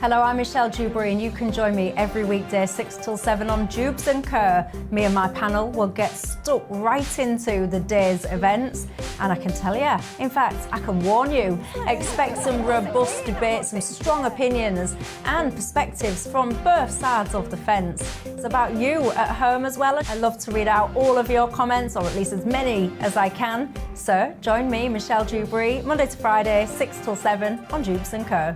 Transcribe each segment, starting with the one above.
Hello, I'm Michelle Dewberry and you can join me every weekday 6 till 7 on Jubes & Kerr. Me and my panel will get stuck right into the day's events, and I can tell you, in fact, I can warn you, expect some robust debates, some strong opinions and perspectives from both sides of the fence. It's about you at home as well. I love to read out all of your comments, or at least as many as I can. So join me, Michelle Dewberry, Monday to Friday, 6 till 7 on Jubes & Kerr.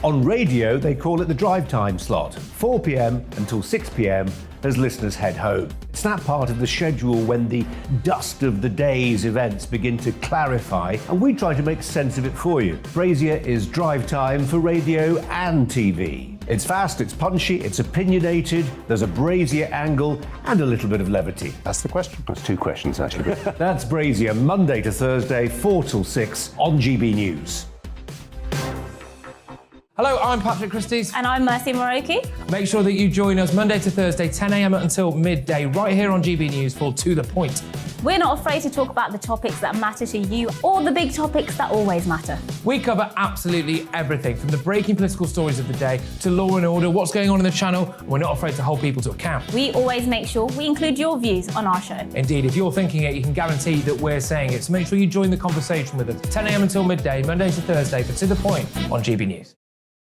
On radio, they call it the drive time slot, 4 p.m. until 6 p.m. as listeners head home. It's that part of the schedule when the dust of the day's events begin to clarify, and we try to make sense of it for you. Brazier is drive time for radio and TV. It's fast, it's punchy, it's opinionated, there's a Brazier angle and a little bit of levity. That's the question. That's two questions, actually. That's Brazier, Monday to Thursday, 4 till 6 on GB News. Hello, I'm Patrick Christie's. And I'm Mercy Moroki. Make sure that you join us Monday to Thursday, 10 a.m. until midday, right here on GB News for To The Point. We're not afraid to talk about the topics that matter to you or the big topics that always matter. We cover absolutely everything, from the breaking political stories of the day to law and order, what's going on in the channel. We're not afraid to hold people to account. We always make sure we include your views on our show. Indeed, if you're thinking it, you can guarantee that we're saying it. So make sure you join the conversation with us, 10 a.m. until midday, Monday to Thursday for To The Point on GB News.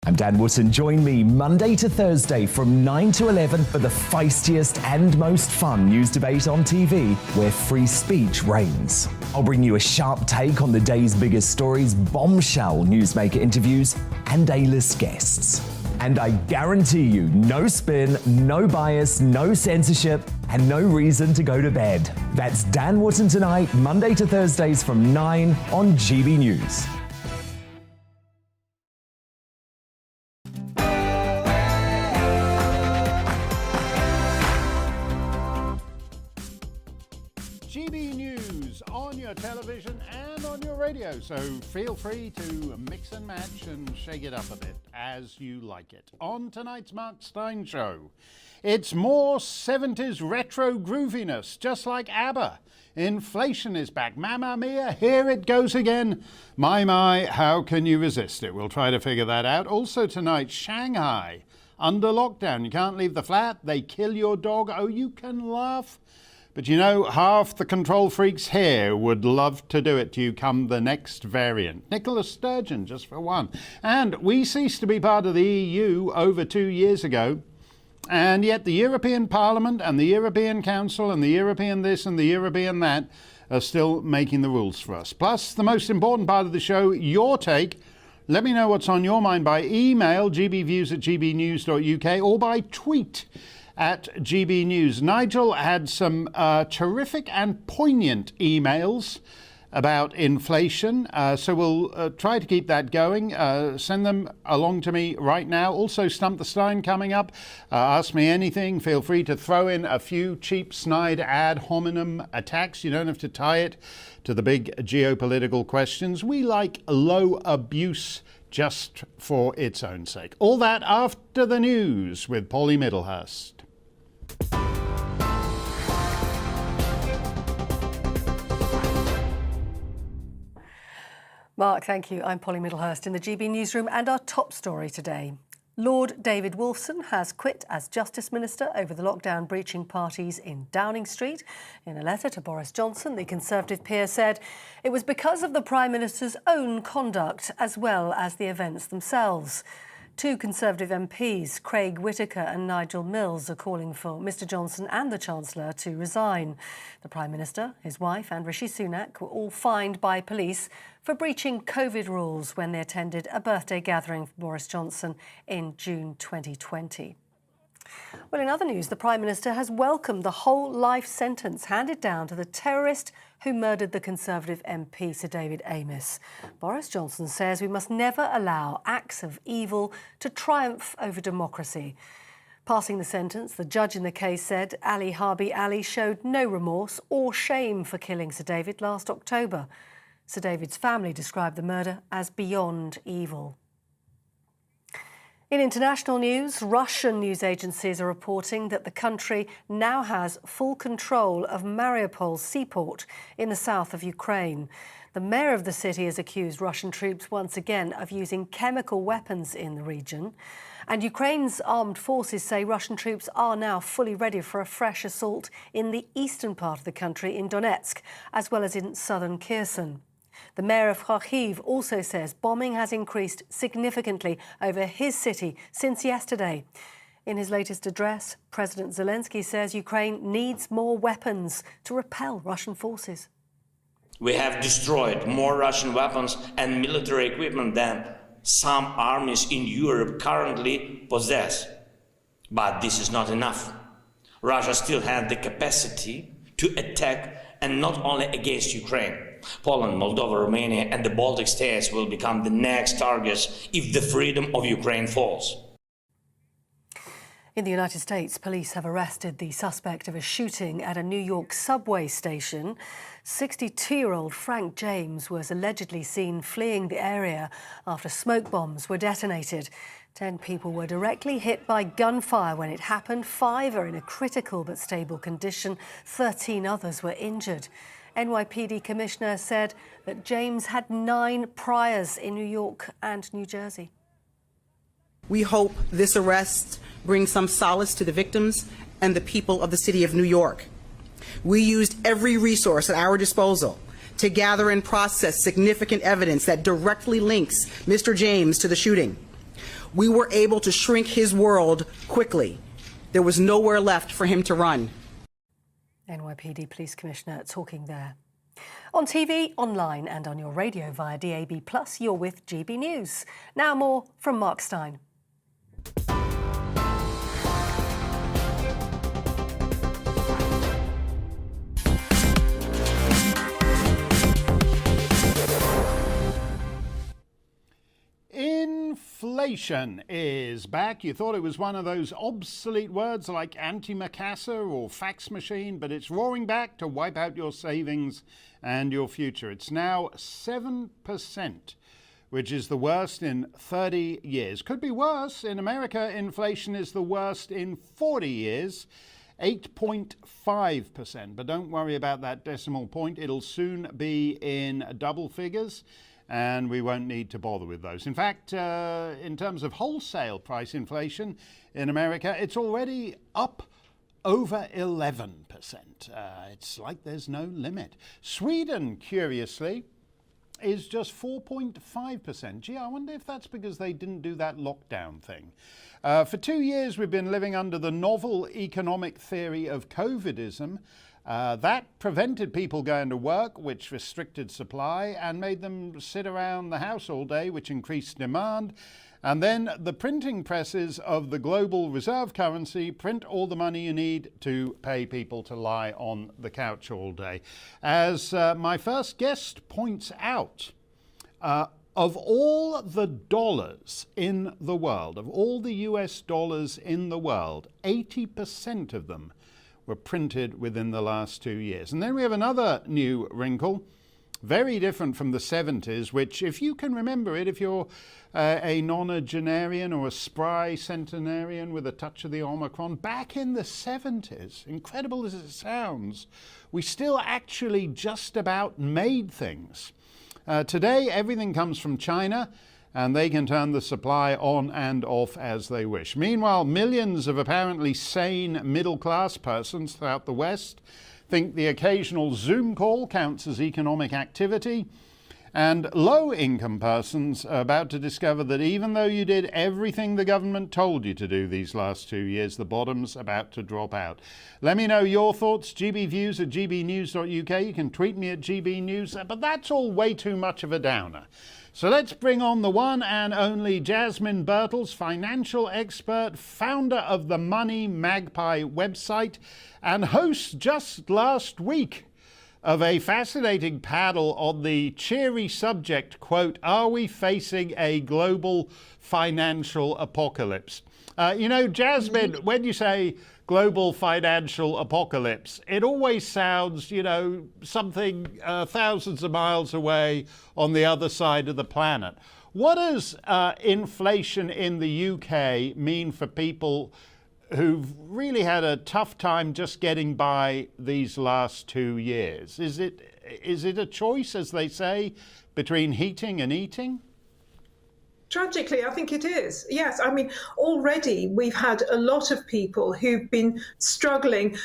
I'm Dan Wootton. Join me Monday to Thursday from 9 to 11 for the feistiest and most fun news debate on TV, where free speech reigns. I'll bring you a sharp take on the day's biggest stories, bombshell newsmaker interviews, and A-list guests. And I guarantee you, no spin, no bias, no censorship, and no reason to go to bed. That's Dan Wootton tonight, Monday to Thursdays from 9 on GB News. GB News on your television and on your radio, so feel free to mix and match and shake it up a bit as you like it. On tonight's Mark Steyn show, it's more 70s retro grooviness, just like ABBA. Inflation is back. Mamma mia, here it goes again. My, how can you resist it? We'll try to figure that out. Also tonight, Shanghai, under lockdown. You can't leave the flat. They kill your dog. Oh, you can laugh. But you know, half the control freaks here would love to do it to you come the next variant. Nicola Sturgeon, just for one. And we ceased to be part of the EU over 2 years ago. And yet the European Parliament and the European Council and the European this and the European that are still making the rules for us. Plus, the most important part of the show, your take. Let me know what's on your mind by email, gbviews@gbnews.uk, or by tweet at GB News. Nigel had some terrific and poignant emails about inflation, so we'll try to keep that going. Send them along to me right now. Also, Stump the Steyn coming up. Ask me anything. Feel free to throw in a few cheap, snide ad hominem attacks. You don't have to tie it to the big geopolitical questions. We like low abuse just for its own sake. All that after the news with Polly Middlehurst. Mark, thank you. I'm Polly Middlehurst in the GB newsroom, and our top story today. Lord David Wolfson has quit as Justice Minister over the lockdown breaching parties in Downing Street. In a letter to Boris Johnson, the Conservative peer said it was because of the Prime Minister's own conduct as well as the events themselves. Two Conservative MPs, Craig Whitaker and Nigel Mills, are calling for Mr Johnson and the Chancellor to resign. The Prime Minister, his wife and Rishi Sunak were all fined by police for breaching COVID rules when they attended a birthday gathering for Boris Johnson in June 2020. Well, in other news, the Prime Minister has welcomed the whole life sentence handed down to the terrorist who murdered the Conservative MP Sir David Amess. Boris Johnson says we must never allow acts of evil to triumph over democracy. Passing the sentence, the judge in the case said Ali Harbi Ali showed no remorse or shame for killing Sir David last October. Sir David's family described the murder as beyond evil. In international news, Russian news agencies are reporting that the country now has full control of Mariupol's seaport in the south of Ukraine. The mayor of the city has accused Russian troops once again of using chemical weapons in the region. And Ukraine's armed forces say Russian troops are now fully ready for a fresh assault in the eastern part of the country in Donetsk, as well as in southern Kherson. The mayor of Kharkiv also says bombing has increased significantly over his city since yesterday. In his latest address, President Zelensky says Ukraine needs more weapons to repel Russian forces. We have destroyed more Russian weapons and military equipment than some armies in Europe currently possess. But this is not enough. Russia still has the capacity to attack, and not only against Ukraine. Poland, Moldova, Romania and the Baltic states will become the next targets if the freedom of Ukraine falls. In the United States, police have arrested the suspect of a shooting at a New York subway station. 62-year-old Frank James was allegedly seen fleeing the area after smoke bombs were detonated. 10 people were directly hit by gunfire when it happened. 5 are in a critical but stable condition. 13 others were injured. NYPD Commissioner said that James had 9 priors in New York and New Jersey. We hope this arrest brings some solace to the victims and the people of the city of New York. We used every resource at our disposal to gather and process significant evidence that directly links Mr. James to the shooting. We were able to shrink his world quickly. There was nowhere left for him to run. NYPD Police Commissioner talking there. On TV, online and on your radio via DAB+, you're with GB News. Now more from Mark Steyn. Inflation is back. You thought it was one of those obsolete words like antimacassar or fax machine, but it's roaring back to wipe out your savings and your future. It's now 7%, which is the worst in 30 years. Could be worse. In America, inflation is the worst in 40 years. 8.5%. But don't worry about that decimal point. It'll soon be in double figures, and we won't need to bother with those. In fact, in terms of wholesale price inflation in America, it's already up over 11%. It's like there's no limit. Sweden, curiously, is just 4.5%. Gee, I wonder if that's because they didn't do that lockdown thing. For 2 years, we've been living under the novel economic theory of COVIDism. That prevented people going to work, which restricted supply, and made them sit around the house all day, which increased demand. And then the printing presses of the global reserve currency print all the money you need to pay people to lie on the couch all day. As my first guest points out, of all the dollars in the world, of all the US dollars in the world, 80% of them were printed within the last 2 years. And then we have another new wrinkle, very different from the 70s, which, if you can remember it, if you're a nonagenarian or a spry centenarian with a touch of the Omicron, back in the 70s, incredible as it sounds, we still actually just about made things. Today, everything comes from China, and they can turn the supply on and off as they wish. Meanwhile, millions of apparently sane middle-class persons throughout the West think the occasional Zoom call counts as economic activity, and low-income persons are about to discover that even though you did everything the government told you to do these last 2 years, the bottom's about to drop out. Let me know your thoughts, gbviews at gbnews.uk. You can tweet me at gbnews, but that's all way too much of a downer. So let's bring on the one and only Jasmine Birtles, financial expert, founder of the Money Magpie website, and host just last week of a fascinating panel on the cheery subject, quote, "Are we facing a global financial apocalypse?" Jasmine, when you say global financial apocalypse, it always sounds, something thousands of miles away on the other side of the planet. What does inflation in the UK mean for people who've really had a tough time just getting by these last 2 years? Is it a choice, as they say, between heating and eating? Tragically, I think it is. Yes, I mean, already we've had a lot of people who've been struggling.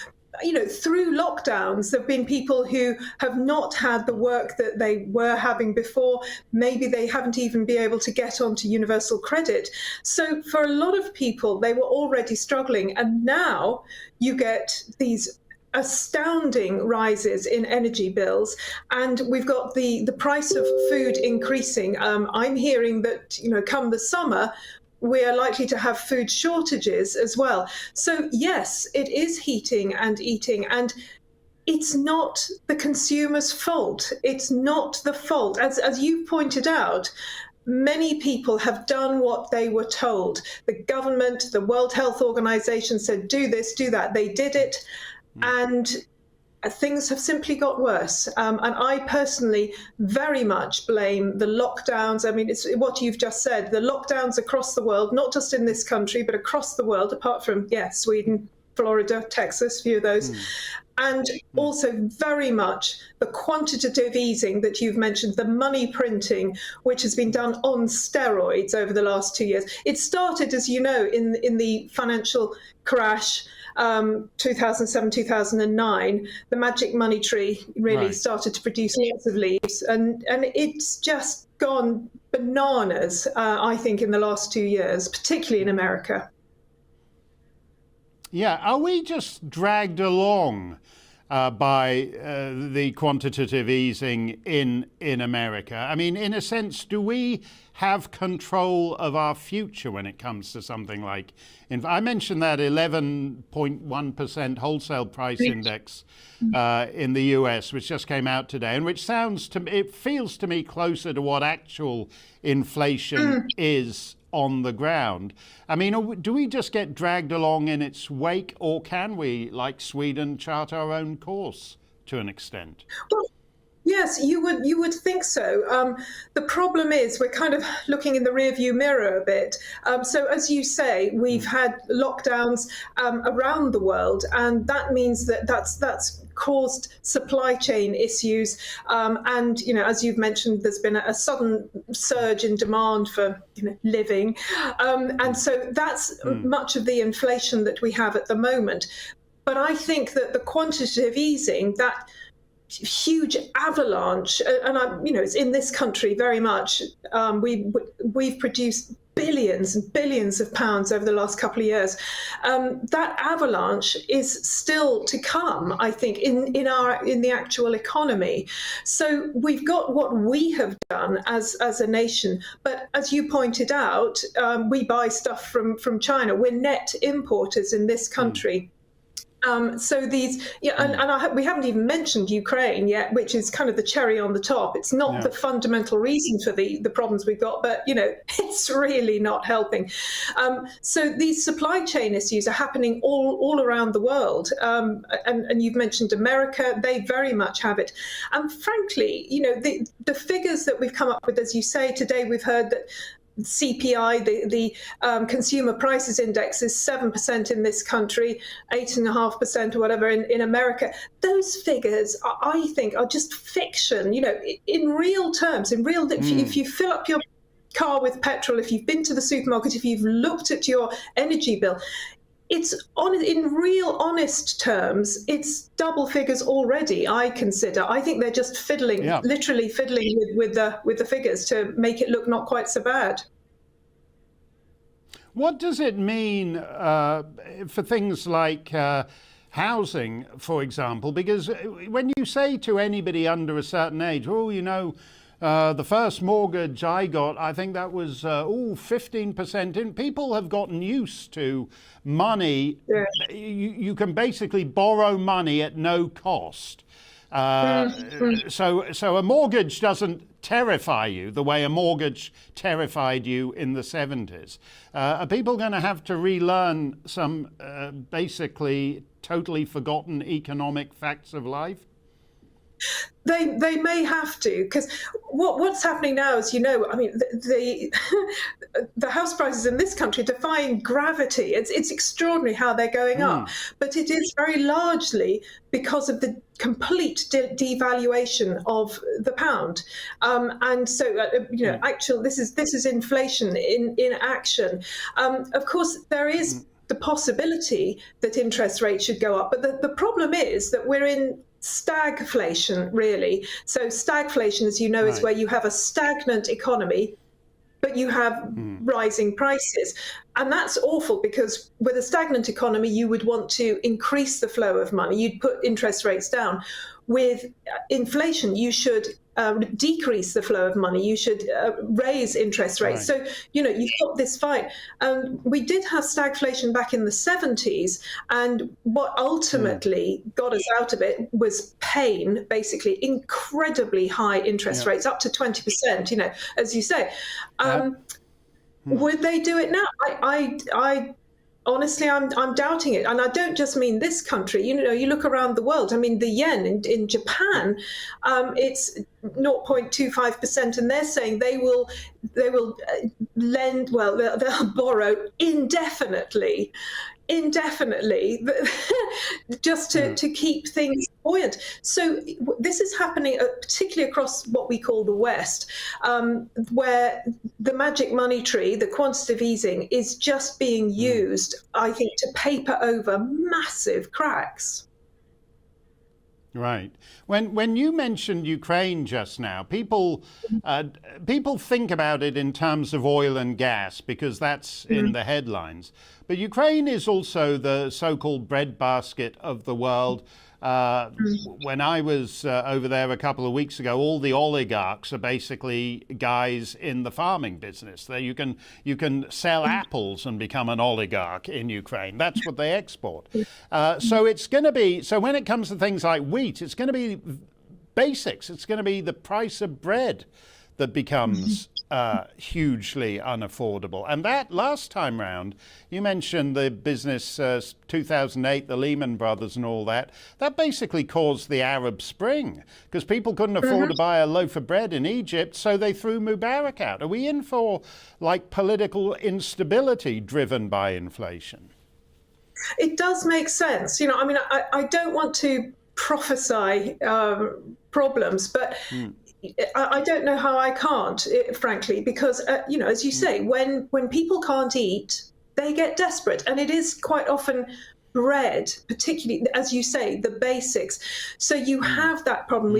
You know, through lockdowns, there have been people who have not had the work that they were having before. Maybe they haven't even been able to get onto universal credit. So for a lot of people, they were already struggling. And now you get these astounding rises in energy bills, and we've got the price of food increasing. I'm hearing that, you know, come the summer, we are likely to have food shortages as well. So yes, it is heating and eating, and it's not the consumer's fault. It's not the fault. As you pointed out, many people have done what they were told. The government, the World Health Organization said, do this, do that. They did it. And things have simply got worse. And I personally very much blame the lockdowns. I mean, it's what you've just said, the lockdowns across the world, not just in this country, but across the world, apart from, Sweden, Florida, Texas, a few of those. And also very much the quantitative easing that you've mentioned, the money printing, which has been done on steroids over the last 2 years. It started, as you know, in the financial crash, 2007, 2009, the magic money tree really started to produce lots of leaves, and it's just gone bananas, I think, in the last 2 years, particularly in America. Yeah, are we just dragged along by the quantitative easing in America? I mean, in a sense, do we have control of our future when it comes to something like... I mentioned that 11.1% wholesale price index in the US, which just came out today, and which it feels to me closer to what actual inflation is on the ground. I mean, do we just get dragged along in its wake, or can we, like Sweden, chart our own course to an extent? Well, yes, you would think so. The problem is we're kind of looking in the rearview mirror a bit. So as you say, we've had lockdowns around the world, and that means that's caused supply chain issues. And, you know, as you've mentioned, there's been a sudden surge in demand for, you know, living. And so that's much of the inflation that we have at the moment. But I think that the quantitative easing, that huge avalanche, and it's in this country very much. We've produced billions and billions of pounds over the last couple of years. That avalanche is still to come, I think, in the actual economy. So we've got what we have done as a nation, but as you pointed out, we buy stuff from China. We're net importers in this country. So these, we haven't even mentioned Ukraine yet, which is kind of the cherry on the top. It's not the fundamental reason for the problems we've got, but, you know, it's really not helping. So these supply chain issues are happening all around the world. And you've mentioned America, they very much have it. And frankly, you know, the figures that we've come up with, as you say, today we've heard that CPI, the Consumer Prices Index, is 7% in this country, 8.5% or whatever in America. Those figures, I think, are just fiction. You know, in real terms, if you fill up your car with petrol, if you've been to the supermarket, if you've looked at your energy bill, it's in real honest terms, it's double figures already, I consider. I think they're just literally fiddling with the figures to make it look not quite so bad. What does it mean for things like housing, for example? Because when you say to anybody under a certain age, the first mortgage I got, I think that was 15%. And people have gotten used to money. Yeah. You can basically borrow money at no cost. So a mortgage doesn't terrify you the way a mortgage terrified you in the 70s. Are people going to have to relearn some basically totally forgotten economic facts of life? They may have to, because what's happening now, as you know, I mean, the house prices in this country defying gravity. It's extraordinary how they're going up, but it is very largely because of the complete devaluation of the pound, and so actually this is inflation in action. Of course, there is the possibility that interest rates should go up, but the problem is that we're in stagflation, really. So stagflation, as you know, is where you have a stagnant economy, but you have rising prices. And that's awful, because with a stagnant economy, you would want to increase the flow of money. You'd put interest rates down. With inflation, you should decrease the flow of money. You should raise interest rates. So, you've got this fight. We did have stagflation back in the 70s. And what ultimately got us out of it was pain, basically, incredibly high interest rates, up to 20%, as you say. Would they do it now? I honestly, I'm doubting it. And I don't just mean this country. You look around the world. I mean, the yen in Japan, it's 0.25%, and they're saying they will lend. Well, they'll borrow indefinitely, just to keep things buoyant. So this is happening particularly across what we call the West, where the magic money tree, the quantitative easing, is just being used, I think, to paper over massive cracks. Right. When you mentioned Ukraine just now, people think about it in terms of oil and gas, because that's in the headlines. But Ukraine is also the so-called breadbasket of the world. When I was over there a couple of weeks ago, all the oligarchs are basically guys in the farming business. You can sell apples and become an oligarch in Ukraine. That's what they export. So it's going to be, so when it comes to things like wheat, it's going to be basics. It's going to be the price of bread that becomes hugely unaffordable. And that last time round, you mentioned the business 2008, the Lehman Brothers and all that. That basically caused the Arab Spring, because people couldn't afford to buy a loaf of bread in Egypt, so they threw Mubarak out. Are we in for political instability driven by inflation? It does make sense. I don't want to prophesy problems, but I don't know how I can't, frankly, because, as you say, when people can't eat, they get desperate. And it is quite often bread, particularly, as you say, the basics. So you have that problem.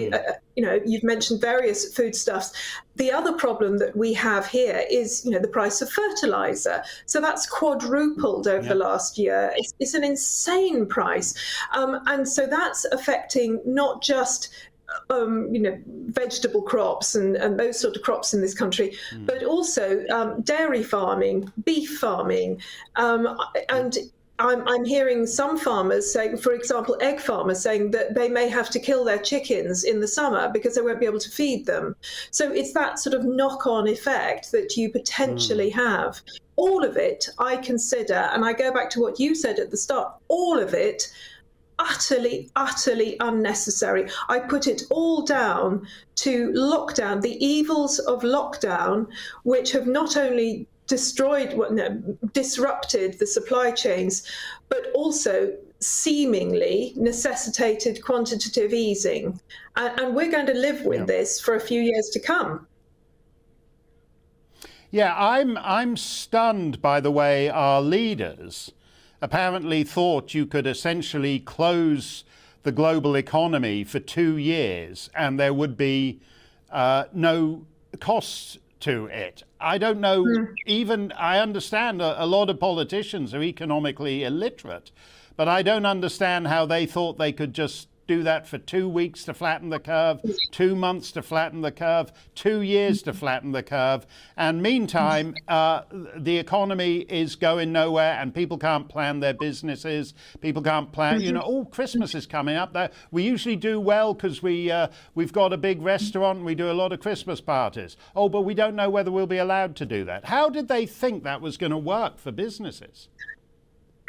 You've mentioned various foodstuffs. The other problem that we have here is, the price of fertilizer. So that's quadrupled over the last year. It's an insane price. And so that's affecting not just vegetable crops and those sort of crops in this country, but also dairy farming, beef farming, and I'm hearing some farmers saying, for example, egg farmers saying that they may have to kill their chickens in the summer because they won't be able to feed them. So it's that sort of knock-on effect that you potentially have. All of it, I consider, and I go back to what you said at the start, all of it utterly, utterly unnecessary. I put it all down to lockdown, the evils of lockdown, which have not only disrupted the supply chains, but also seemingly necessitated quantitative easing. And we're going to live with this for a few years to come. Yeah, I'm stunned by the way our leaders apparently thought you could essentially close the global economy for 2 years and there would be no costs to it. I don't know, even I understand a lot of politicians are economically illiterate, but I don't understand how they thought they could just do that for 2 weeks to flatten the curve, 2 months to flatten the curve, 2 years to flatten the curve. And meantime, the economy is going nowhere and people can't plan their businesses. People can't plan, Christmas is coming up. We usually do well because we've got a big restaurant and we do a lot of Christmas parties. Oh, but we don't know whether we'll be allowed to do that. How did they think that was going to work for businesses?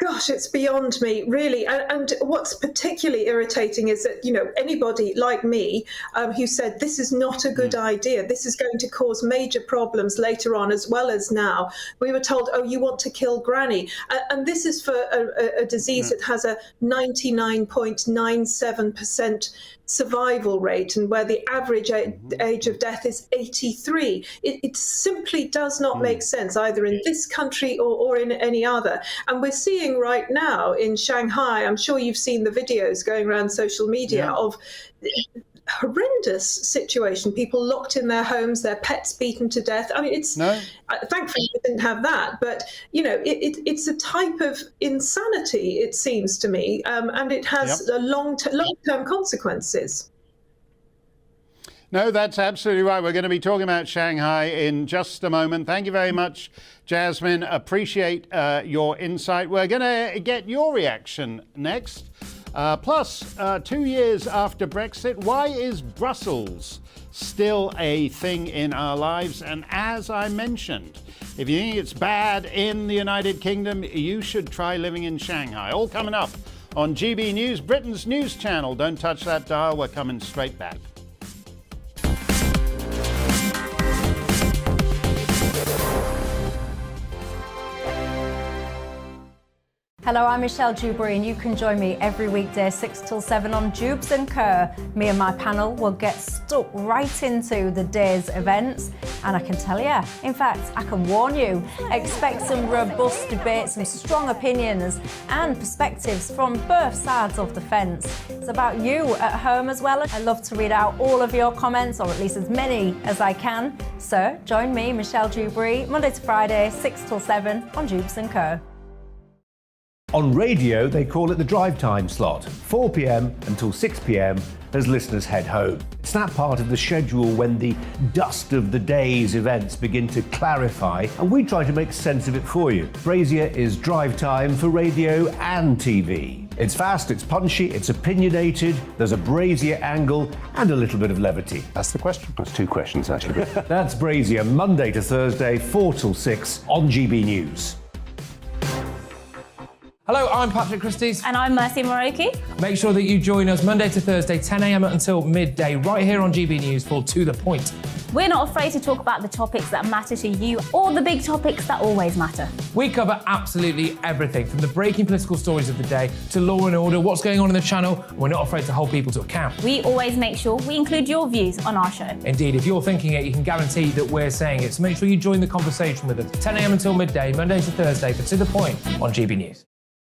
Gosh, it's beyond me, really. And what's particularly irritating is that, anybody like me who said this is not a good idea, this is going to cause major problems later on as well as now. We were told, oh, you want to kill granny. And this is for a disease that has a 99.97% survival rate, and where the average age of death is 83. It simply does not make sense either in this country or in any other. And we're seeing right now in Shanghai, I'm sure you've seen the videos going around social media of horrendous situation, people locked in their homes, their pets beaten to death. I mean, it's thankfully we didn't have that, but it's a type of insanity, it seems to me, and it has long-term consequences. No, that's absolutely right. We're going to be talking about Shanghai in just a moment. Thank you very much, Jasmine. Appreciate your insight. We're going to get your reaction next. Plus, 2 years after Brexit, why is Brussels still a thing in our lives? And as I mentioned, if you think it's bad in the United Kingdom, you should try living in Shanghai. All coming up on GB News, Britain's news channel. Don't touch that dial. We're coming straight back. Hello, I'm Michelle Dewberry, and you can join me every weekday 6 till 7 on Jubes and Kerr. Me and my panel will get stuck right into the day's events, and I can tell you, in fact, I can warn you, expect some robust debates, some strong opinions and perspectives from both sides of the fence. It's about you at home as well. I love to read out all of your comments, or at least as many as I can. So join me, Michelle Dewberry, Monday to Friday, 6 till 7 on Jubes and Kerr. On radio, they call it the drive time slot, 4 p.m. until 6 p.m. as listeners head home. It's that part of the schedule when the dust of the day's events begin to clarify, and we try to make sense of it for you. Brazier is drive time for radio and TV. It's fast, it's punchy, it's opinionated, there's a Brazier angle and a little bit of levity. That's the question. That's two questions, actually. That's Brazier, Monday to Thursday, 4 till 6 on GB News. Hello, I'm Patrick Christie's. And I'm Mercy Moroki. Make sure that you join us Monday to Thursday, 10 a.m. until midday, right here on GB News for To The Point. We're not afraid to talk about the topics that matter to you, or the big topics that always matter. We cover absolutely everything, from the breaking political stories of the day to law and order, what's going on in the channel. We're not afraid to hold people to account. We always make sure we include your views on our show. Indeed, if you're thinking it, you can guarantee that we're saying it. So make sure you join the conversation with us, 10 a.m. until midday, Monday to Thursday, for To The Point on GB News.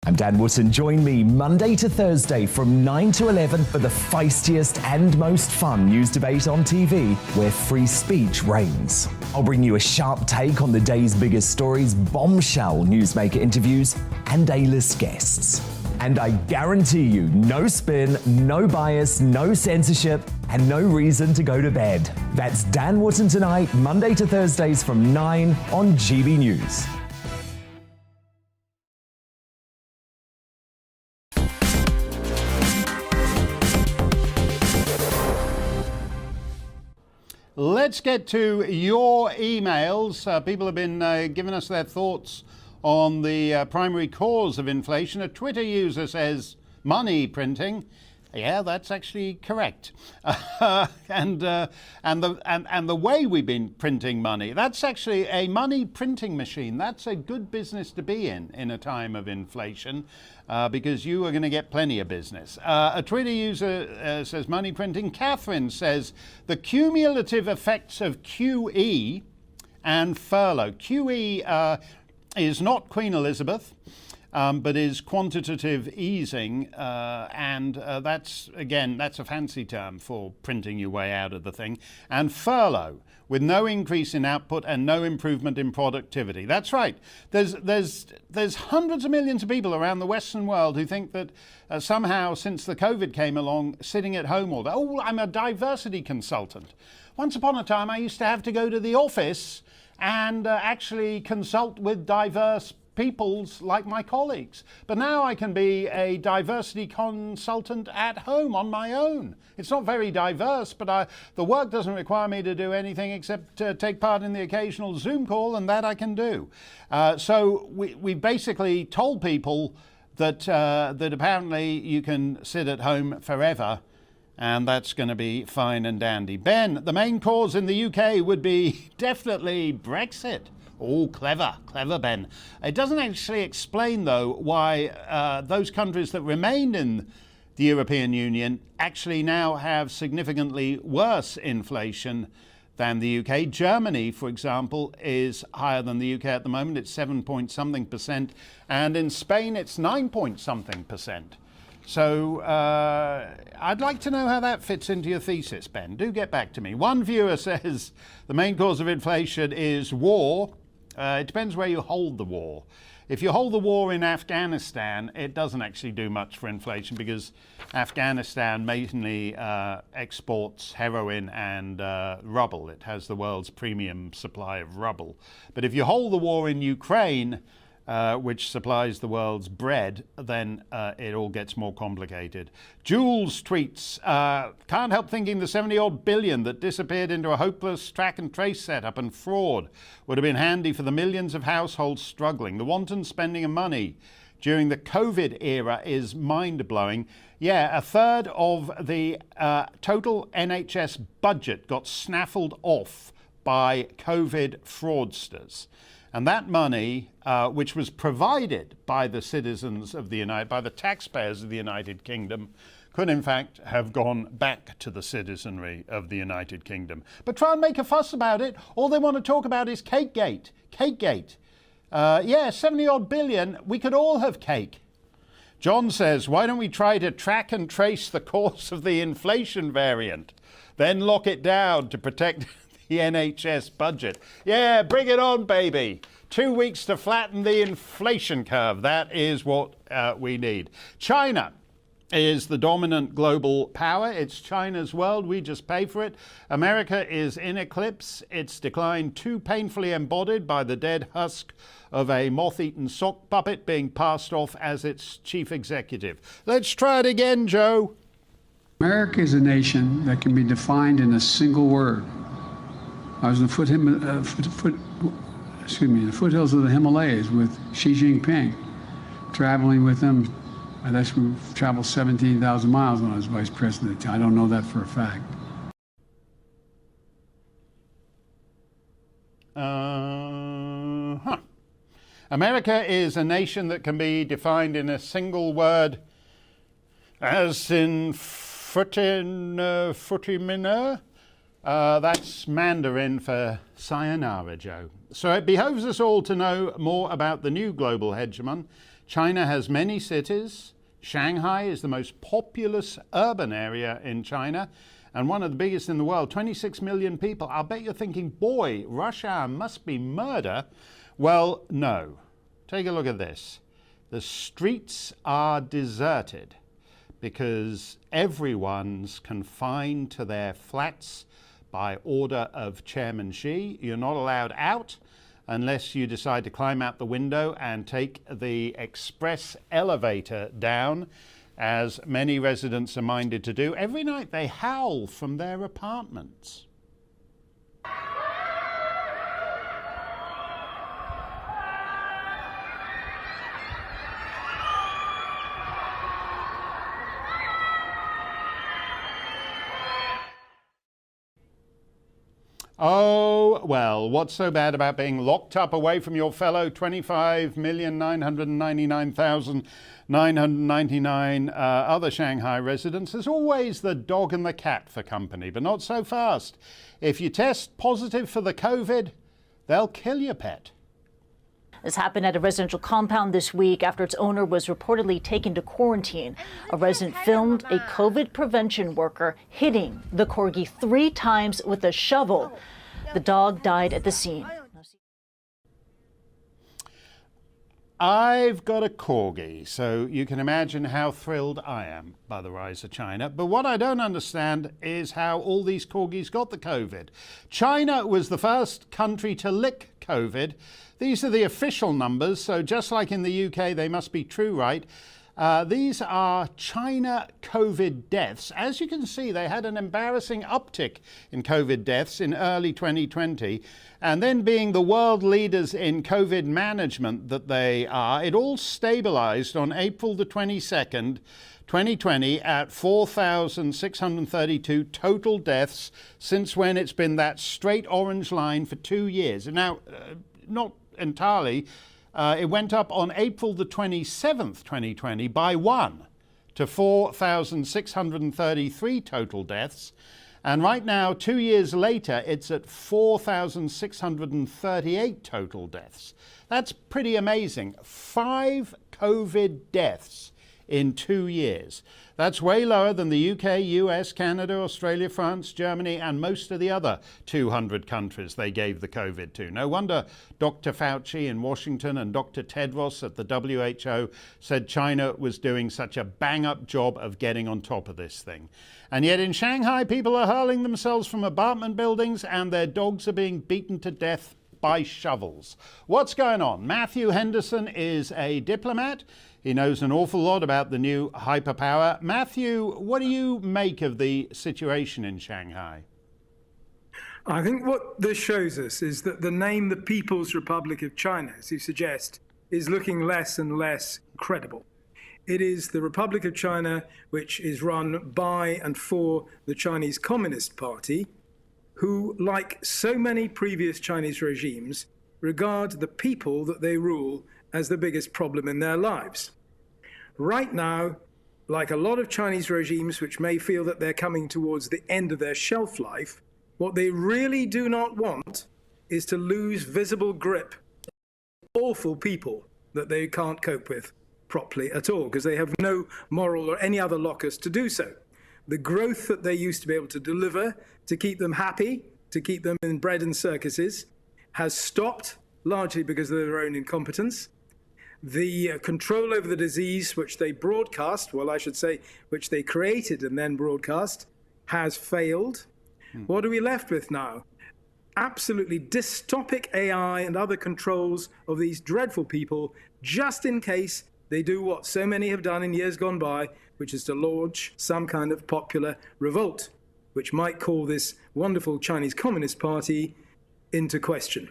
I'm Dan Wootton. Join me Monday to Thursday from 9 to 11 for the feistiest and most fun news debate on TV, where free speech reigns. I'll bring you a sharp take on the day's biggest stories, bombshell newsmaker interviews, and A-list guests. And I guarantee you, no spin, no bias, no censorship, and no reason to go to bed. That's Dan Wootton tonight, Monday to Thursdays from 9 on GB News. Let's get to your emails. People have been giving us their thoughts on the primary cause of inflation. A Twitter user says money printing. Yeah, that's actually correct. And the way we've been printing money, that's actually a money printing machine. That's a good business to be in a time of inflation, because you are going to get plenty of business. A Twitter user says money printing. Catherine says the cumulative effects of QE and furlough. QE is not Queen Elizabeth. But is quantitative easing, and that's a fancy term for printing your way out of the thing. And furlough, with no increase in output and no improvement in productivity. That's right. There's hundreds of millions of people around the Western world who think that somehow, since the COVID came along, sitting at home all day. Oh, I'm a diversity consultant. Once upon a time, I used to have to go to the office and actually consult with diverse peoples like my colleagues. But now I can be a diversity consultant at home on my own. It's not very diverse, but the work doesn't require me to do anything except take part in the occasional Zoom call, and that I can do. So we basically told people that apparently you can sit at home forever, and that's going to be fine and dandy. Ben, the main cause in the UK would be definitely Brexit. Oh, clever, Ben. It doesn't actually explain, though, why those countries that remained in the European Union actually now have significantly worse inflation than the UK. Germany, for example, is higher than the UK at the moment. It's 7-point-something%. And in Spain, it's 9-point-something%. So I'd like to know how that fits into your thesis, Ben. Do get back to me. One viewer says the main cause of inflation is war. It depends where you hold the war. If you hold the war in Afghanistan, it doesn't actually do much for inflation because Afghanistan mainly exports heroin and rubble. It has the world's premium supply of rubble. But if you hold the war in Ukraine, which supplies the world's bread, then it all gets more complicated. Jules tweets, can't help thinking the 70-odd billion that disappeared into a hopeless track and trace setup and fraud would have been handy for the millions of households struggling. The wanton spending of money during the COVID era is mind-blowing. Yeah, a third of the total NHS budget got snaffled off by COVID fraudsters. And that money, which was provided by the citizens of by the taxpayers of the United Kingdom, could in fact have gone back to the citizenry of the United Kingdom. But try and make a fuss about it. All they want to talk about is Cakegate. Cakegate. Yeah, 70-odd billion. We could all have cake. John says, why don't we try to track and trace the course of the inflation variant, then lock it down to protect the NHS budget? Yeah, bring it on, baby. 2 weeks to flatten the inflation curve. That is what we need. China is the dominant global power. It's China's world. We just pay for it. America is in eclipse. Its decline too painfully embodied by the dead husk of a moth-eaten sock puppet being passed off as its chief executive. Let's try it again, Joe. America is a nation that can be defined in a single word. I was in the foothills of the Himalayas with Xi Jinping, traveling with him. We've traveled 17,000 miles when I was vice president. I don't know that for a fact. America is a nation that can be defined in a single word, as in futimina. That's Mandarin for sayonara, Joe. So it behoves us all to know more about the new global hegemon. China has many cities. Shanghai is the most populous urban area in China and one of the biggest in the world, 26 million people. I'll bet you're thinking, boy, rush hour must be murder. Well, no. Take a look at this. The streets are deserted because everyone's confined to their flats by order of Chairman Xi. You're not allowed out unless you decide to climb out the window and take the express elevator down, as many residents are minded to do. Every night they howl from their apartments. Oh, well, what's so bad about being locked up away from your fellow 25,999,999 other Shanghai residents? There's always the dog and the cat for company, but not so fast. If you test positive for the COVID, they'll kill your pet. This happened at a residential compound this week after its owner was reportedly taken to quarantine. A resident filmed a COVID prevention worker hitting the corgi 3 times with a shovel. The dog died at the scene. I've got a corgi, so you can imagine how thrilled I am by the rise of China. But what I don't understand is how all these corgis got the COVID. China was the first country to lick COVID. These are the official numbers, so just like in the UK, they must be true, right? These are China COVID deaths. As you can see, they had an embarrassing uptick in COVID deaths in early 2020. And then being the world leaders in COVID management that they are, it all stabilized on April the 22nd, 2020 at 4,632 total deaths since when it's been that straight orange line for 2 years. Now, not entirely. It went up on April the 27th, 2020 by 1 to 4,633 total deaths. And right now, 2 years later, it's at 4,638 total deaths. That's pretty amazing. 5 COVID deaths in 2 years. That's way lower than the UK, US, Canada, Australia, France, Germany, and most of the other 200 countries they gave the COVID to. No wonder Dr. Fauci in Washington and Dr. Tedros at the WHO said China was doing such a bang-up job of getting on top of this thing. And yet in Shanghai, people are hurling themselves from apartment buildings and their dogs are being beaten to death by shovels. What's going on? Matthew Henderson is a diplomat. He knows an awful lot about the new hyperpower. Matthew, what do you make of the situation in Shanghai? I think what this shows us is that the name the People's Republic of China, as you suggest, is looking less and less credible. It is the Republic of China which is run by and for the Chinese Communist Party, who, like so many previous Chinese regimes, regard the people that they rule as the biggest problem in their lives. Right now, like a lot of Chinese regimes which may feel that they're coming towards the end of their shelf life, what they really do not want is to lose visible grip on awful people that they can't cope with properly at all, because they have no moral or any other locus to do so. The growth that they used to be able to deliver to keep them happy, to keep them in bread and circuses, has stopped, largely because of their own incompetence. The control over the disease which they broadcast, well, I should say, which they created and then broadcast, has failed. What are we left with now? Absolutely dystopic AI and other controls of these dreadful people, just in case they do what so many have done in years gone by, which is to launch some kind of popular revolt, which might call this wonderful Chinese Communist Party into question.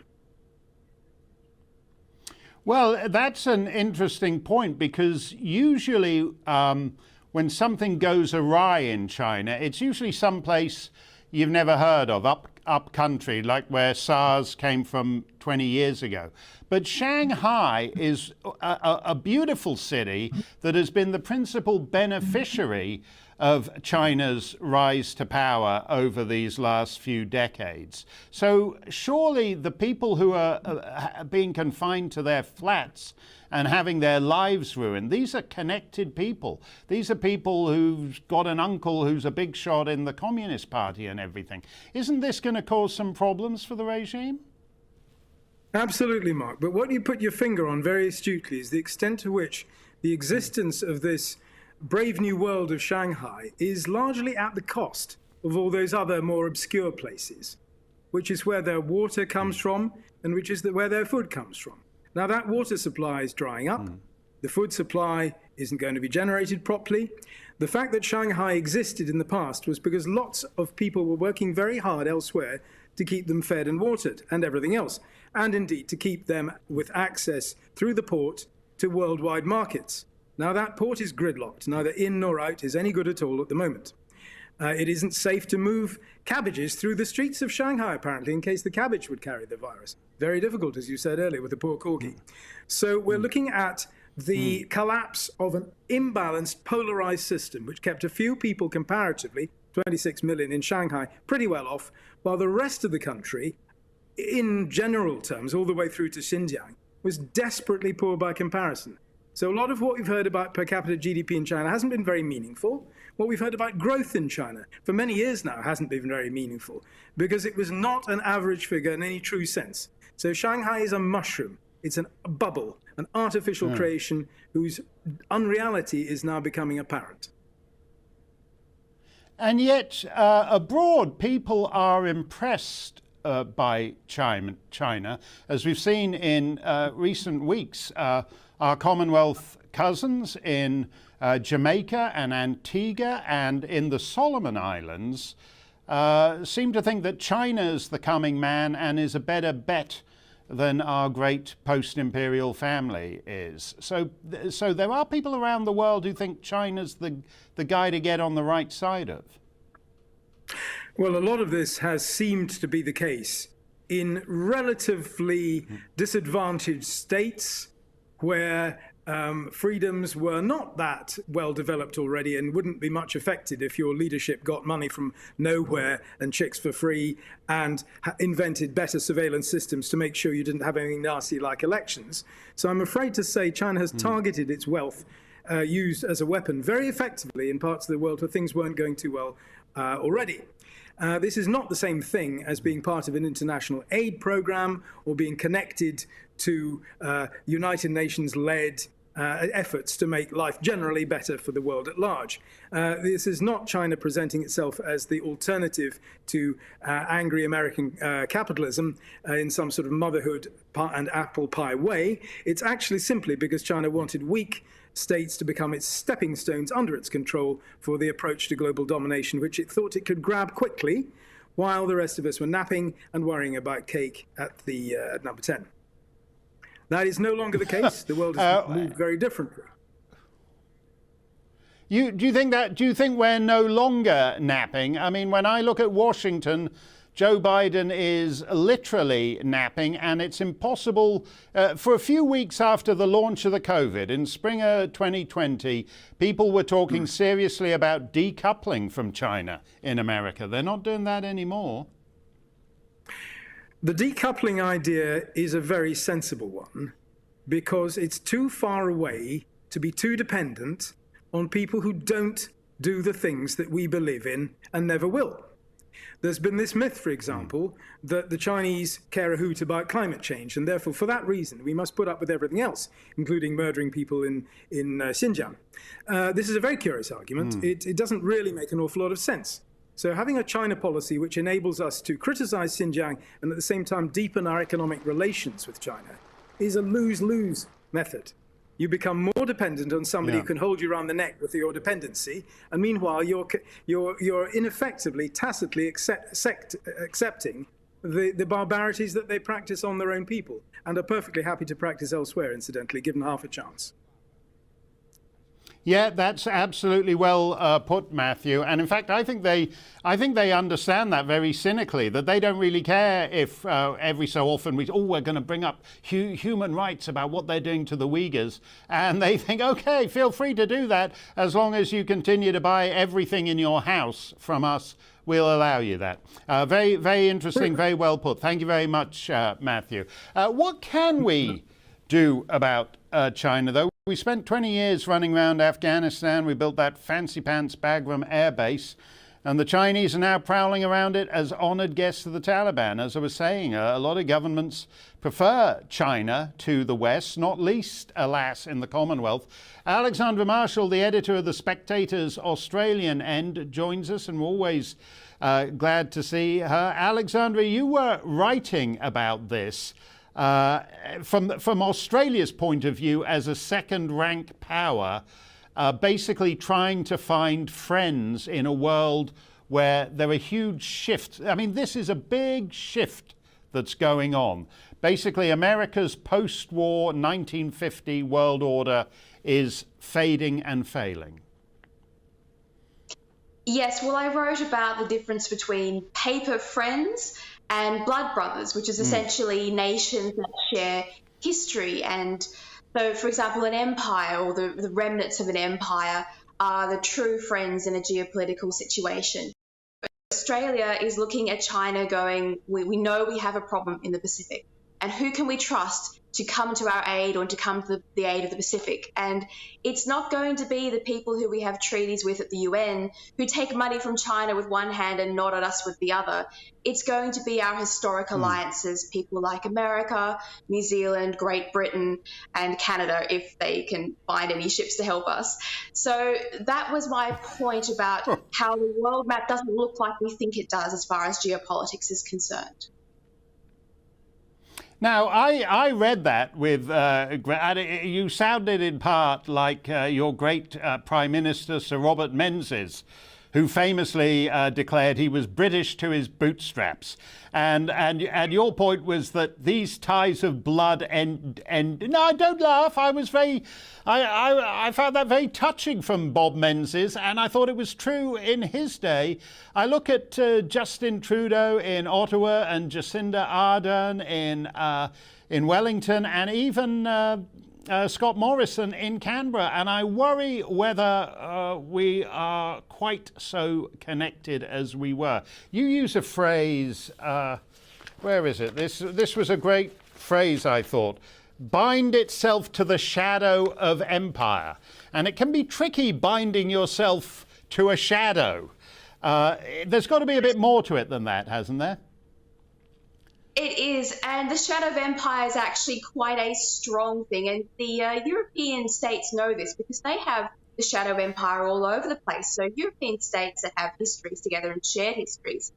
Well, that's an interesting point, because usually when something goes awry in China, it's usually someplace you've never heard of, up country, like where SARS came from 20 years ago. But Shanghai is a beautiful city that has been the principal beneficiary of China's rise to power over these last few decades. So surely the people who are being confined to their flats and having their lives ruined, these are connected people. These are people who've got an uncle who's a big shot in the Communist Party and everything. Isn't this going to cause some problems for the regime? Absolutely, Mark. But what you put your finger on very astutely is the extent to which the existence of this brave new world of Shanghai is largely at the cost of all those other more obscure places, which is where their water comes from and which is where their food comes from. Now, that water supply is drying up. The food supply isn't going to be generated properly. The fact that Shanghai existed in the past was because lots of people were working very hard elsewhere to keep them fed and watered and everything else, and indeed to keep them with access through the port to worldwide markets. Now, that port is gridlocked. Neither in nor out is any good at all at the moment. It isn't safe to move cabbages through the streets of Shanghai, apparently, in case the cabbage would carry the virus. Very difficult, as you said earlier, with the poor corgi. So we're looking at the collapse of an imbalanced, polarized system, which kept a few people comparatively, 26 million in Shanghai, pretty well off, while the rest of the country, in general terms, all the way through to Xinjiang, was desperately poor by comparison. So a lot of what we've heard about per capita GDP in China hasn't been very meaningful. What we've heard about growth in China for many years now hasn't been very meaningful, because it was not an average figure in any true sense. So Shanghai is a mushroom. It's a bubble, an artificial creation whose unreality is now becoming apparent. And yet, abroad, people are impressed by China, as we've seen in recent weeks. Our Commonwealth cousins in Jamaica and Antigua and in the Solomon Islands seem to think that China's the coming man and is a better bet than our great post-imperial family is. So there are people around the world who think China's the guy to get on the right side of. Well, a lot of this has seemed to be the case in relatively disadvantaged states where freedoms were not that well developed already and wouldn't be much affected if your leadership got money from nowhere and chicks for free and invented better surveillance systems to make sure you didn't have anything nasty like elections. So I'm afraid to say China has targeted its wealth used as a weapon very effectively in parts of the world where things weren't going too well already. This is not the same thing as being part of an international aid program or being connected to United Nations-led efforts to make life generally better for the world at large. This is not China presenting itself as the alternative to angry American capitalism in some sort of motherhood and apple pie way. It's actually simply because China wanted weak states to become its stepping stones under its control for the approach to global domination, which it thought it could grab quickly, while the rest of us were napping and worrying about cake at the number 10. That is no longer the case. The world has moved very differently. Do you think we're no longer napping? I mean, when I look at Washington, Joe Biden is literally napping, and it's impossible. For a few weeks after the launch of the COVID in spring of 2020, people were talking seriously about decoupling from China in America. They're not doing that anymore. The decoupling idea is a very sensible one because it's too far away to be too dependent on people who don't do the things that we believe in and never will. There's been this myth, for example, that the Chinese care a hoot about climate change, and therefore, for that reason, we must put up with everything else, including murdering people in Xinjiang. This is a very curious argument. It doesn't really make an awful lot of sense. So having a China policy which enables us to criticize Xinjiang and at the same time deepen our economic relations with China is a lose-lose method. You become more dependent on somebody who can hold you around the neck with your dependency, and meanwhile you're ineffectively, tacitly accepting the barbarities that they practice on their own people and are perfectly happy to practice elsewhere, incidentally, given half a chance. Yeah, that's absolutely well put, Matthew. And in fact, I think they understand that very cynically, that they don't really care if every so often we're going to bring up human rights about what they're doing to the Uyghurs. And they think, OK, feel free to do that as long as you continue to buy everything in your house from us. We'll allow you that. Very, very interesting, very well put. Thank you very much, Matthew. What can we do about China, though? We spent 20 years running around Afghanistan. We built that fancy pants Bagram air base, and the Chinese are now prowling around it as honored guests of the Taliban. As I was saying, a lot of governments prefer China to the West, not least, alas, in the Commonwealth. Alexandra Marshall, the editor of The Spectator's Australian end, joins us, and we're always glad to see her. Alexandra, you were writing about this. From Australia's point of view as a second-rank power, basically trying to find friends in a world where there are huge shifts. I mean, this is a big shift that's going on. Basically, America's post-war 1950 world order is fading and failing. Yes, well, I wrote about the difference between paper friends and blood brothers, which is essentially nations that share history. And so, for example, an empire or the remnants of an empire are the true friends in a geopolitical situation. Australia is looking at China going, we know we have a problem in the Pacific, and who can we trust to come to our aid or to come to the aid of the Pacific. And it's not going to be the people who we have treaties with at the UN who take money from China with one hand and nod at us with the other. It's going to be our historic alliances, people like America, New Zealand, Great Britain, and Canada, if they can find any ships to help us. So that was my point about how the world map doesn't look like we think it does as far as geopolitics is concerned. Now, I read that with, you sounded in part like your great Prime Minister, Sir Robert Menzies, who famously declared he was British to his bootstraps. And your point was that these ties of blood end. No, don't laugh. I found that very touching from Bob Menzies, and I thought it was true in his day. I look at Justin Trudeau in Ottawa and Jacinda Ardern in Wellington, and even Scott Morrison in Canberra, and I worry whether we are quite so connected as we were. You use a phrase, where is it? This was a great phrase, I thought. Bind itself to the shadow of empire. And it can be tricky binding yourself to a shadow. There's got to be a bit more to it than that, hasn't there? It is, and the shadow of empire is actually quite a strong thing, and the European states know this because they have the shadow of empire all over the place. So European states that have histories together and shared histories,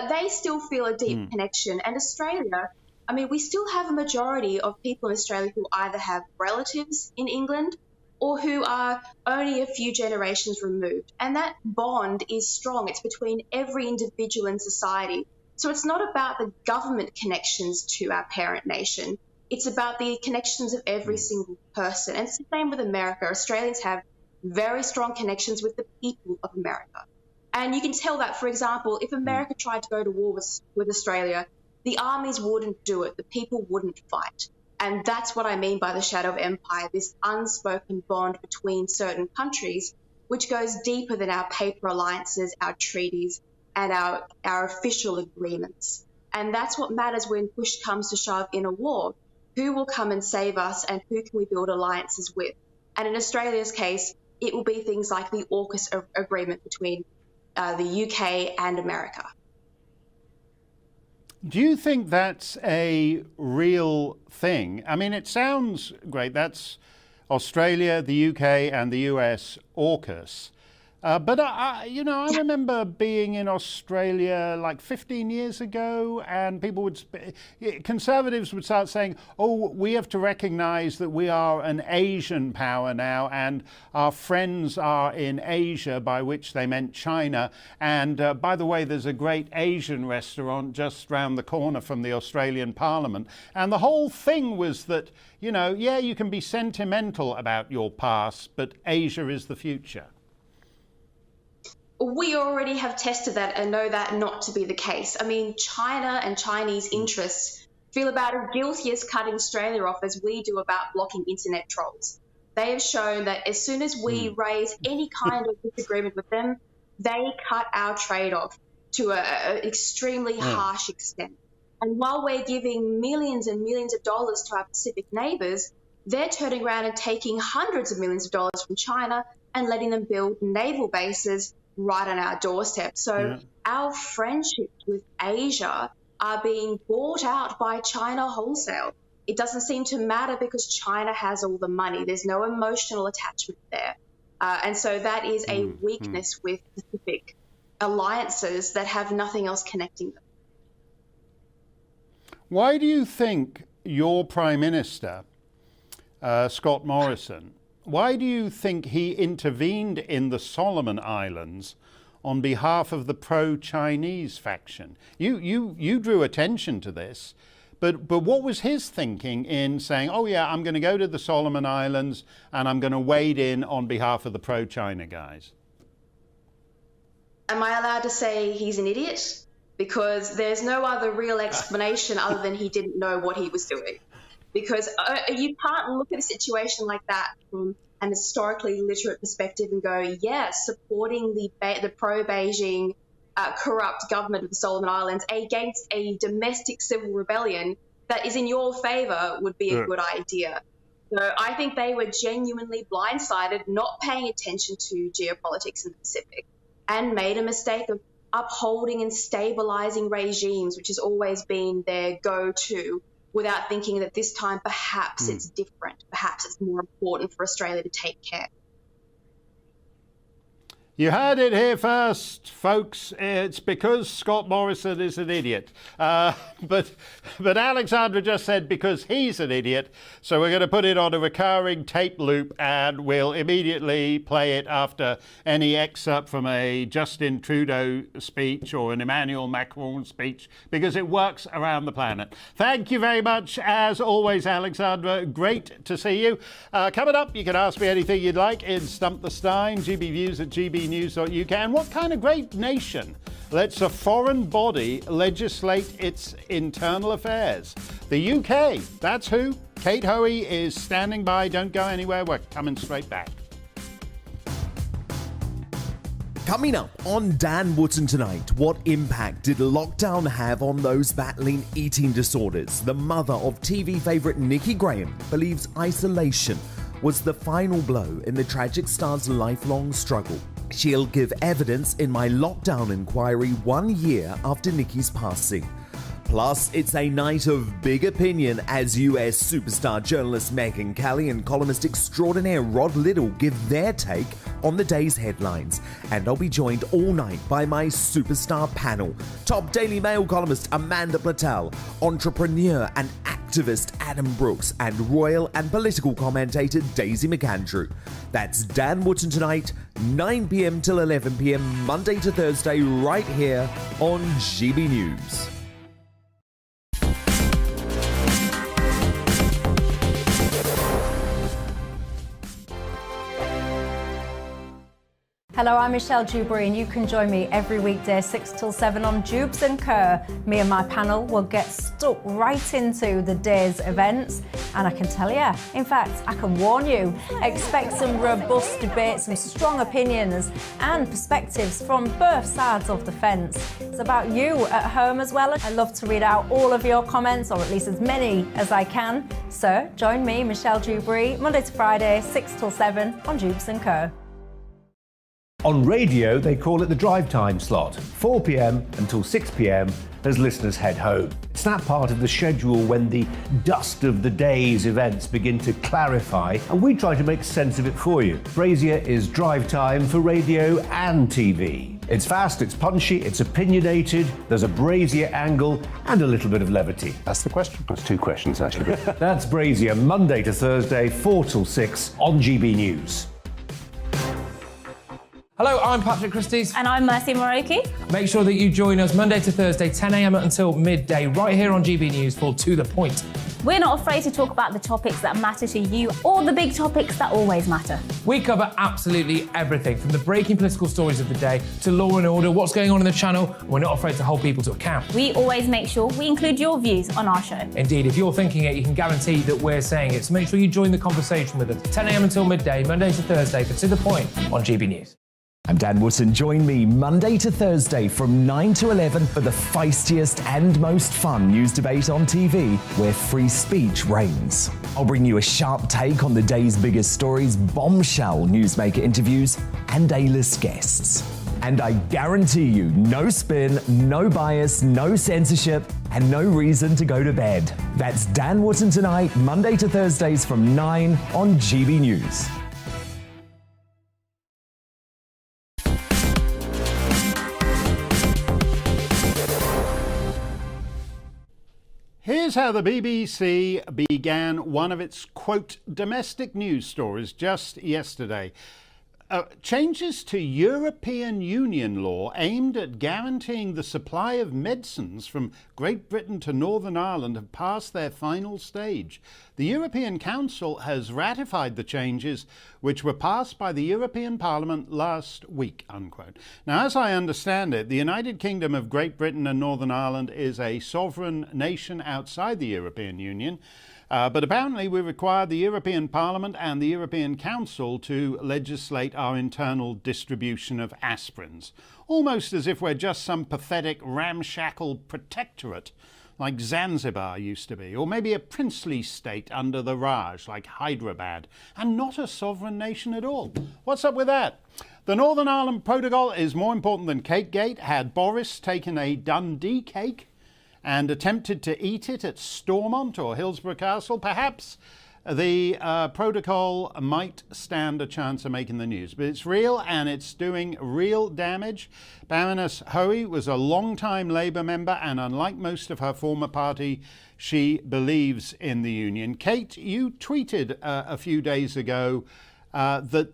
they still feel a deep connection. And Australia, I mean, we still have a majority of people in Australia who either have relatives in England or who are only a few generations removed. And that bond is strong. It's between every individual in society. So it's not about the government connections to our parent nation. It's about the connections of every single person. And it's the same with America. Australians have very strong connections with the people of America. And you can tell that, for example, if America tried to go to war with Australia, the armies wouldn't do it. The people wouldn't fight. And that's what I mean by the shadow of empire, this unspoken bond between certain countries, which goes deeper than our paper alliances, our treaties, and our official agreements. And that's what matters when push comes to shove in a war. Who will come and save us, and who can we build alliances with? And in Australia's case, it will be things like the AUKUS agreement between the UK and America. Do you think that's a real thing? I mean, it sounds great. That's Australia, the UK, and the US AUKUS. But I remember being in Australia like 15 years ago, and conservatives would start saying, oh, we have to recognize that we are an Asian power now, and our friends are in Asia, by which they meant China. And by the way, there's a great Asian restaurant just round the corner from the Australian Parliament. And the whole thing was that, you can be sentimental about your past, but Asia is the future. We already have tested that and know that not to be the case. I mean, China and Chinese interests feel about as guilty as cutting Australia off as we do about blocking internet trolls. They have shown that as soon as we raise any kind of disagreement with them, they cut our trade off to an extremely harsh extent. And while we're giving millions and millions of dollars to our Pacific neighbours, they're turning around and taking hundreds of millions of dollars from China and letting them build naval bases right on our doorstep. So our friendships with Asia are being bought out by China wholesale. It doesn't seem to matter because China has all the money. There's no emotional attachment there. And so that is a weakness with Pacific alliances that have nothing else connecting them. Why do you think your Prime Minister, Scott Morrison, why do you think he intervened in the Solomon Islands on behalf of the pro-Chinese faction? You drew attention to this, but what was his thinking in saying, oh yeah, I'm going to go to the Solomon Islands and I'm going to wade in on behalf of the pro-China guys? Am I allowed to say he's an idiot? Because there's no other real explanation other than he didn't know what he was doing. Because you can't look at a situation like that from an historically literate perspective and go, yes, supporting the pro-Beijing corrupt government of the Solomon Islands against a domestic civil rebellion that is in your favour would be a good idea. So I think they were genuinely blindsided, not paying attention to geopolitics in the Pacific, and made a mistake of upholding and stabilising regimes, which has always been their go-to, without thinking that this time perhaps it's different, perhaps it's more important for Australia to take care. You heard it here first, folks. It's because Scott Morrison is an idiot. But Alexandra just said because he's an idiot. So we're going to put it on a recurring tape loop and we'll immediately play it after any excerpt from a Justin Trudeau speech or an Emmanuel Macron speech, because it works around the planet. Thank you very much, as always, Alexandra. Great to see you. Coming up, you can ask me anything you'd like in Stump the Steyn, GBNews@GBnews.uk. And what kind of great nation lets a foreign body legislate its internal affairs? The UK. That's who. Kate Hoey is standing by. Don't go anywhere. We're coming straight back. Coming up on Dan Wootton tonight, what impact did lockdown have on those battling eating disorders? The mother of TV favourite Nikki Graham believes isolation was the final blow in the tragic star's lifelong struggle. She'll give evidence in my lockdown inquiry 1 year after Nikki's passing. Plus, it's a night of big opinion as US superstar journalist Megyn Kelly and columnist extraordinaire Rod Liddell give their take on the day's headlines. And I'll be joined all night by my superstar panel. Top Daily Mail columnist Amanda Platel, entrepreneur and activist Adam Brooks, and royal and political commentator Daisy McAndrew. That's Dan Wootton tonight, 9 p.m. till 11 p.m. Monday to Thursday, right here on GB News. Hello, I'm Michelle Dewberry, and you can join me every weekday 6 till 7 on Jubes and Kerr. Me and my panel will get stuck right into the day's events, and I can tell you, in fact, I can warn you, expect some robust debate, some strong opinions and perspectives from both sides of the fence. It's about you at home as well. I love to read out all of your comments, or at least as many as I can. So join me, Michelle Dewberry, Monday to Friday, 6 till 7 on Jubes and Kerr. On radio, they call it the drive time slot, 4 p.m. until 6 p.m. as listeners head home. It's that part of the schedule when the dust of the day's events begin to clarify, and we try to make sense of it for you. Brazier is drive time for radio and TV. It's fast, it's punchy, it's opinionated, there's a Brazier angle and a little bit of levity. That's the question. That's two questions, actually. That's Brazier, Monday to Thursday, 4 till 6 on GB News. Hello, I'm Patrick Christie's. And I'm Mercy Moroki. Make sure that you join us Monday to Thursday, 10 a.m. until midday, right here on GB News for To The Point. We're not afraid to talk about the topics that matter to you, or the big topics that always matter. We cover absolutely everything, from the breaking political stories of the day to law and order, what's going on in the channel. We're not afraid to hold people to account. We always make sure we include your views on our show. Indeed, if you're thinking it, you can guarantee that we're saying it. So make sure you join the conversation with us, 10 a.m. until midday, Monday to Thursday, for To The Point on GB News. I'm Dan Wootton. Join me Monday to Thursday from 9 to 11 for the feistiest and most fun news debate on TV, where free speech reigns. I'll bring you a sharp take on the day's biggest stories, bombshell newsmaker interviews, and A-list guests. And I guarantee you, no spin, no bias, no censorship, and no reason to go to bed. That's Dan Wootton tonight, Monday to Thursdays from 9 on GB News. Here's how the BBC began one of its, quote, domestic news stories just yesterday. Changes to European Union law aimed at guaranteeing the supply of medicines from Great Britain to Northern Ireland have passed their final stage. The European Council has ratified the changes which were passed by the European Parliament last week, unquote. Now, as I understand it, the United Kingdom of Great Britain and Northern Ireland is a sovereign nation outside the European Union. But apparently we require the European Parliament and the European Council to legislate our internal distribution of aspirins, almost as if we're just some pathetic ramshackle protectorate like Zanzibar used to be, or maybe a princely state under the Raj, like Hyderabad, and not a sovereign nation at all. What's up with that? The Northern Ireland Protocol is more important than Cakegate. Had Boris taken a Dundee cake and attempted to eat it at Stormont or Hillsborough Castle, perhaps the protocol might stand a chance of making the news. But it's real and it's doing real damage. Baroness Hoey was a long-time Labour member, and unlike most of her former party, she believes in the union. Kate, you tweeted a few days ago that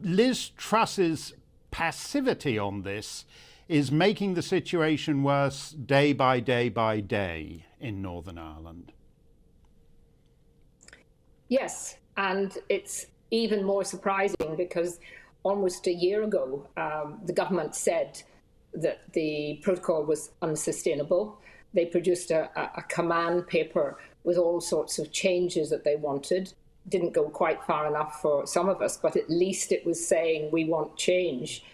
Liz Truss's passivity on this is making the situation worse day by day by day in Northern Ireland. Yes, and it's even more surprising because almost a year ago, the government said that the protocol was unsustainable. They produced a command paper with all sorts of changes that they wanted. Didn't go quite far enough for some of us, but at least it was saying we want change.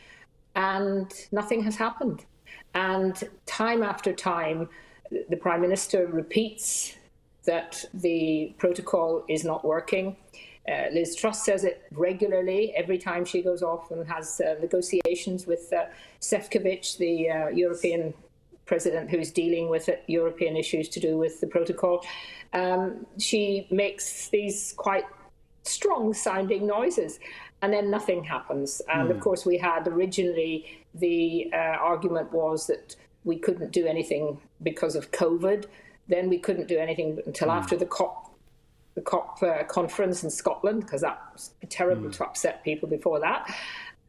And nothing has happened. And time after time, the Prime Minister repeats that the protocol is not working. Liz Truss says it regularly, every time she goes off and has negotiations with Šefčovič, the European president who is dealing with European issues to do with the protocol. She makes these quite strong-sounding noises, and then nothing happens. And of course, we had originally the argument was that we couldn't do anything because of COVID. Then we couldn't do anything until after the COP conference in Scotland, because that was terrible to upset people before that.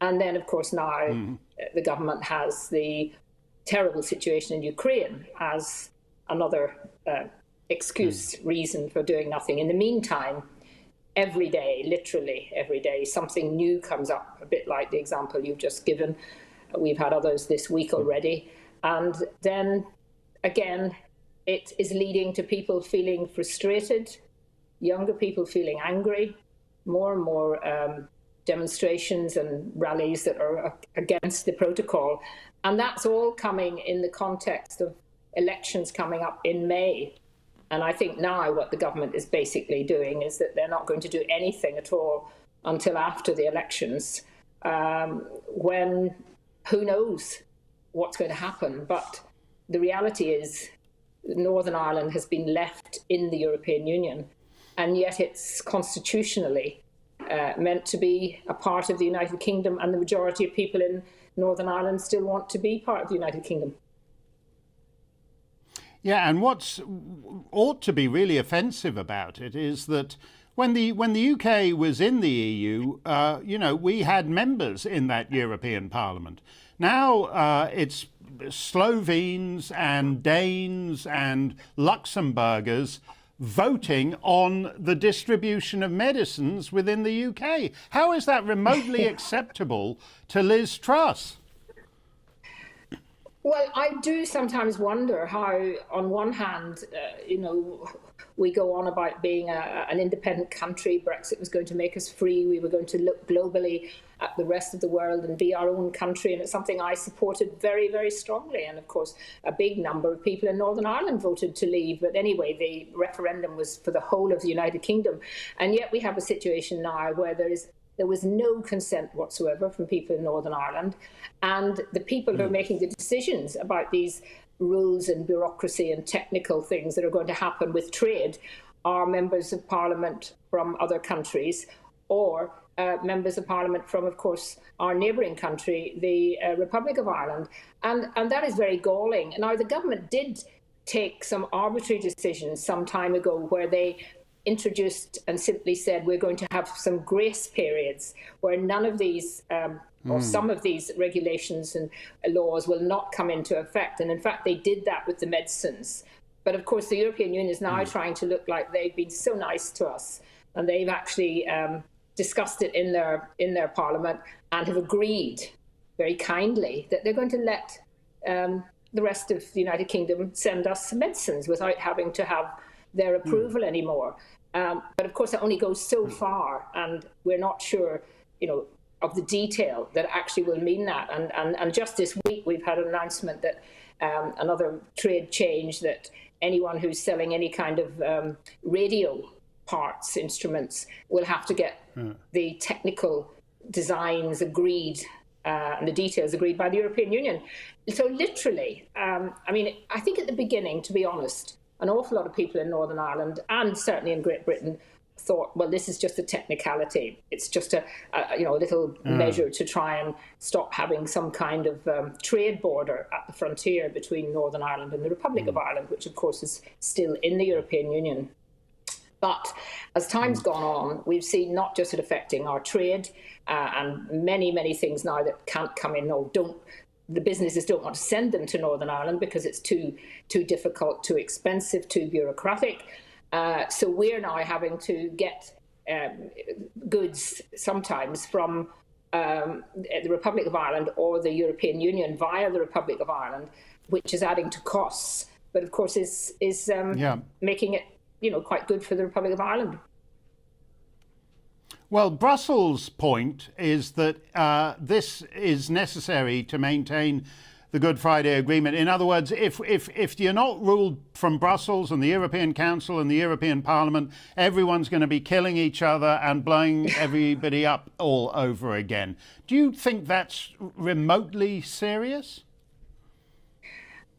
And then, of course, now the government has the terrible situation in Ukraine as another excuse, reason for doing nothing. In the meantime, every day, literally every day, something new comes up, a bit like the example you've just given. We've had others this week already. And then, again, it is leading to people feeling frustrated, younger people feeling angry, more and more demonstrations and rallies that are against the protocol. And that's all coming in the context of elections coming up in May. And I think now what the government is basically doing is that they're not going to do anything at all until after the elections, when who knows what's going to happen. But the reality is Northern Ireland has been left in the European Union, and yet it's constitutionally meant to be a part of the United Kingdom, and the majority of people in Northern Ireland still want to be part of the United Kingdom. Yeah, and what ought to be really offensive about it is that when the UK was in the EU, we had members in that European Parliament. Now it's Slovenes and Danes and Luxembourgers voting on the distribution of medicines within the UK. How is that remotely acceptable to Liz Truss? Well, I do sometimes wonder how, on one hand, we go on about being an independent country. Brexit was going to make us free. We were going to look globally at the rest of the world and be our own country. And it's something I supported very, very strongly. And of course, a big number of people in Northern Ireland voted to leave. But anyway, the referendum was for the whole of the United Kingdom. And yet we have a situation now where there was no consent whatsoever from people in Northern Ireland. And the people who are making the decisions about these rules and bureaucracy and technical things that are going to happen with trade are members of parliament from other countries, or members of parliament from, of course, our neighbouring country, the Republic of Ireland. And that is very galling. Now, the government did take some arbitrary decisions some time ago where they introduced and simply said we're going to have some grace periods where none of these or some of these regulations and laws will not come into effect. And in fact, they did that with the medicines. But of course, the European Union is now trying to look like they've been so nice to us, and they've actually discussed it in their parliament and have agreed very kindly that they're going to let the rest of the United Kingdom send us medicines without having to have their approval anymore. But of course, it only goes so far, and we're not sure, the detail that actually will mean that. And just this week, we've had an announcement that another trade change, that anyone who's selling any kind of radio parts, instruments, will have to get the technical designs agreed and the details agreed by the European Union. So literally, I mean, I think at the beginning, to be honest, an awful lot of people in Northern Ireland and certainly in Great Britain thought, well, this is just a technicality. It's just a little measure to try and stop having some kind of trade border at the frontier between Northern Ireland and the Republic of Ireland, which of course is still in the European Union. But as time's gone on, we've seen not just it affecting our trade and many, many things now that can't come in or the businesses don't want to send them to Northern Ireland because it's too difficult, too expensive, too bureaucratic. So we're now having to get goods sometimes from the Republic of Ireland or the European Union via the Republic of Ireland, which is adding to costs, but of course is making it quite good for the Republic of Ireland. Well, Brussels' point is that this is necessary to maintain the Good Friday Agreement. In other words, if you're not ruled from Brussels and the European Council and the European Parliament, everyone's going to be killing each other and blowing everybody up all over again. Do you think that's remotely serious?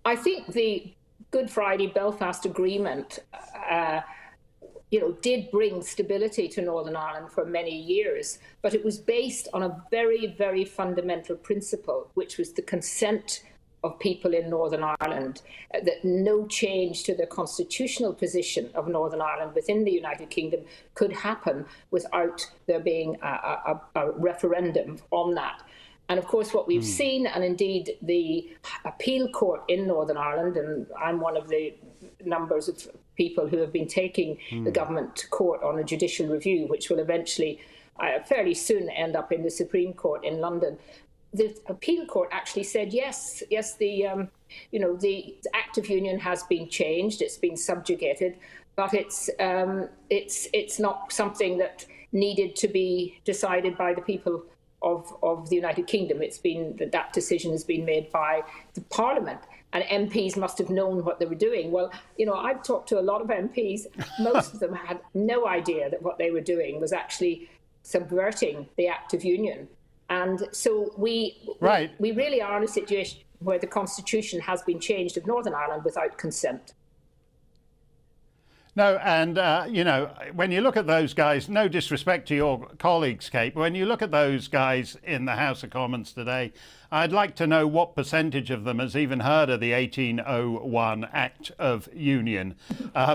I think the Good Friday Belfast Agreement did bring stability to Northern Ireland for many years, but it was based on a very, very fundamental principle, which was the consent of people in Northern Ireland, that no change to the constitutional position of Northern Ireland within the United Kingdom could happen without there being a referendum on that. And of course, what we've seen, and indeed the appeal court in Northern Ireland, and I'm one of the numbers of people who have been taking the government to court on a judicial review, which will eventually fairly soon end up in the Supreme Court in London. The appeal court actually said yes, the Act of Union has been changed, it's been subjugated, but it's not something that needed to be decided by the people of the United Kingdom. It's been that decision has been made by the Parliament, and MPs must have known what they were doing. Well, I've talked to a lot of MPs. Most of them had no idea that what they were doing was actually subverting the Act of Union. And so we really are in a situation where the Constitution has been changed of Northern Ireland without consent. No, and, when you look at those guys, no disrespect to your colleagues, Kate, but when you look at those guys in the House of Commons today, I'd like to know what percentage of them has even heard of the 1801 Act of Union,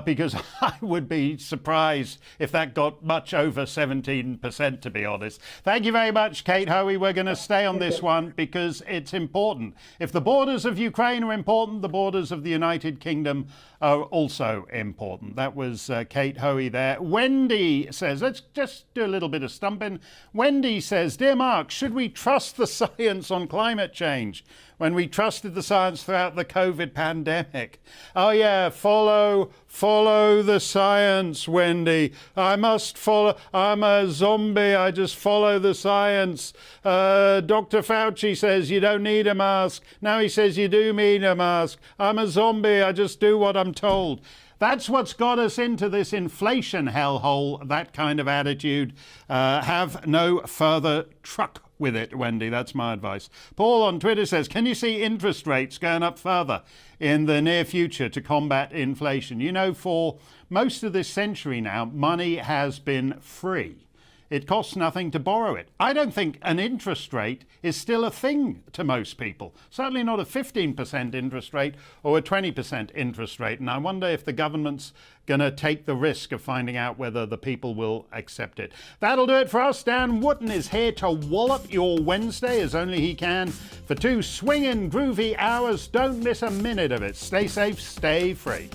because I would be surprised if that got much over 17%, to be honest. Thank you very much, Kate Hoey. We're going to stay on this one because it's important. If the borders of Ukraine are important, the borders of the United Kingdom are also important. That was Kate Hoey there. Wendy says, let's just do a little bit of stumping. Wendy says, dear Mark, should we trust the science on climate change when we trusted the science throughout the COVID pandemic? Oh yeah, follow the science, Wendy. I must follow. I'm a zombie. I just follow the science. Dr. Fauci says you don't need a mask. Now he says you do need a mask. I'm a zombie. I just do what I'm told. That's what's got us into this inflation hellhole, that kind of attitude. Have no further truck with it, Wendy. That's my advice. Paul on Twitter says, can you see interest rates going up further in the near future to combat inflation? For most of this century now, money has been free. It costs nothing to borrow it. I don't think an interest rate is still a thing to most people. Certainly not a 15% interest rate or a 20% interest rate. And I wonder if the government's going to take the risk of finding out whether the people will accept it. That'll do it for us. Dan Wootton is here to wallop your Wednesday as only he can for 2 swinging, groovy hours. Don't miss a minute of it. Stay safe, stay free.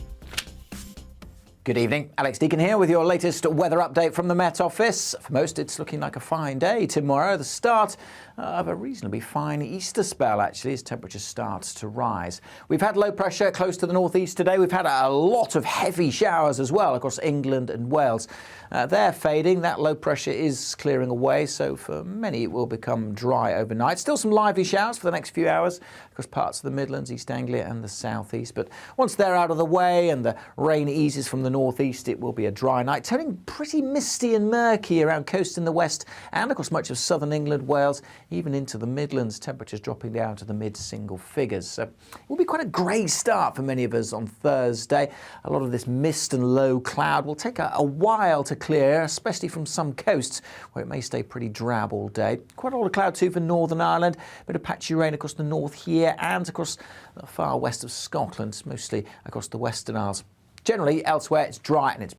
Good evening, Alex Deacon here with your latest weather update from the Met Office. For most, it's looking like a fine day tomorrow, the start of a reasonably fine Easter spell, actually, as temperatures start to rise. We've had low pressure close to the northeast today. We've had a lot of heavy showers as well across England and Wales. They're fading. That low pressure is clearing away, so for many it will become dry overnight. Still some lively showers for the next few hours across parts of the Midlands, East Anglia and the southeast. But once they're out of the way and the rain eases from the northeast, it will be a dry night, turning pretty misty and murky around coast in the west and across much of southern England, Wales, even into the Midlands. Temperatures dropping down to the mid-single figures. So it will be quite a grey start for many of us on Thursday. A lot of this mist and low cloud will take a while to clear, especially from some coasts where it may stay pretty drab all day. Quite a lot of cloud too for Northern Ireland. A bit of patchy rain across the north here and across the far west of Scotland, mostly across the Western Isles. Generally, elsewhere, it's dry and it's